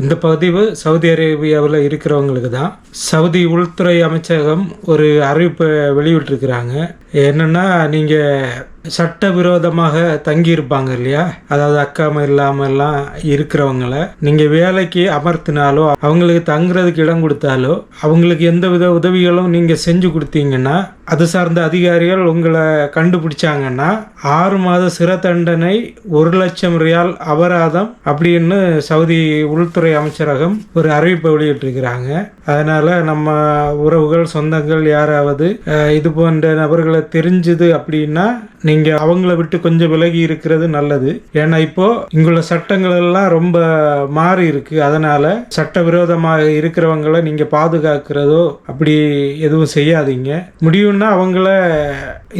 இந்த பதிவு சவுதி அரேபியாவில் இருக்கிறவங்களுக்கு தான். சவுதி உள்துறை அமைச்சகம் ஒரு அறிவிப்பை வெளியிட்டிருக்கிறாங்க. என்னென்னா, நீங்கள் சட்டவிரோதமாக தங்கியிருப்பாங்க இல்லையா, அதாவது அக்காம இல்லாமல்லாம் இருக்கிறவங்கள நீங்கள் வேலைக்கு அமர்த்தினாலோ அவங்களுக்கு தங்குறதுக்கு இடம் கொடுத்தாலோ அவங்களுக்கு எந்த வித உதவிகளும் நீங்கள் செஞ்சு கொடுத்தீங்கன்னா அது சார்ந்த அதிகாரிகள் உங்களை கண்டுபிடிச்சாங்கன்னா 6 மாத சிறை தண்டனை, 1,00,000 ரியால் அபராதம் அப்படின்னு சவுதி உள்துறை அமைச்சரகம் ஒரு அறிவிப்பை வெளியிட்டிருக்கிறாங்க. அதனால் நம்ம உறவுகள், சொந்தங்கள் யாராவது இது போன்ற நபர்களை தெரிஞ்சுது அப்படின்னா நீங்கள் அவங்கள விட்டு கொஞ்சம் விலகி இருக்கிறது நல்லது. ஏன்னா இப்போ இங்குள்ள சட்டங்கள் எல்லாம் ரொம்ப மாறி இருக்கு. அதனால சட்டவிரோதமாக இருக்கிறவங்களை நீங்கள் பாதுகாக்கிறதோ அப்படி எதுவும் செய்யாதீங்க. முடியும்னா அவங்கள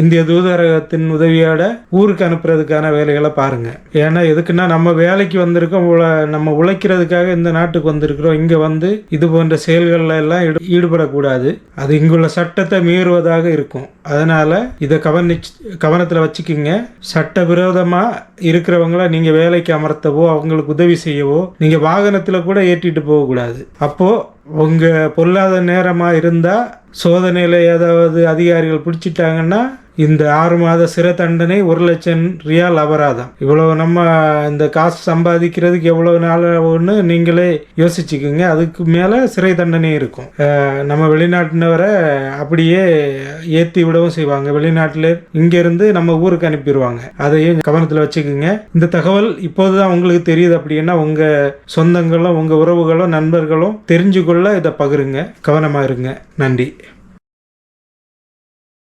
இந்திய தூதரகத்தின் உதவியோட ஊருக்கு அனுப்புறதுக்கான வேலைகளை பாருங்க. ஏன்னா எதுக்குன்னா நம்ம வேலைக்கு வந்திருக்கோம், நம்ம உழைக்கிறதுக்காக இந்த நாட்டுக்கு வந்திருக்கிறோம். இங்க வந்து இது போன்ற செயல்கள்ல எல்லாம் ஈடுபடக்கூடாது. அது இங்குள்ள சட்டத்தை மீறுவதாக இருக்கும். அதனால இதை கவனத்தில் வச்சுக்கிங்க. சட்டவிரோதமா இருக்கிறவங்கள நீங்க வேலைக்கு அமர்த்தவோ அவங்களுக்கு உதவி செய்யவோ நீங்க வாகனத்தில் கூட ஏற்றிட்டு போகக்கூடாது. அப்போ உங்க பொருளாதார நேரமா இருந்தா சோதனையில் ஏதாவது அதிகாரிகள் பிடிச்சிட்டாங்கன்னா இந்த 6 மாத சிறை தண்டனை, 1,00,000 ரியால் அபராதம். இவ்வளவு நம்ம இந்த காசு சம்பாதிக்கிறதுக்கு எவ்வளவு நாள் ஒன்று நீங்களே யோசிச்சுக்குங்க. அதுக்கு மேலே சிறை தண்டனை இருக்கும். நம்ம வெளிநாட்டினவரை அப்படியே ஏற்றி விடவும் செய்வாங்க. வெளிநாட்டில் இங்கேருந்து நம்ம ஊருக்கு அனுப்பிடுவாங்க. அதையும் கவனத்தில் வச்சுக்குங்க. இந்த தகவல் இப்போதுதான் உங்களுக்கு தெரியுது அப்படின்னா உங்கள் சொந்தங்களும் உங்கள் உறவுகளும் நண்பர்களும் தெரிஞ்சு கொள்ள இதை பகிருங்க. கவனமாக இருங்க. நன்றி.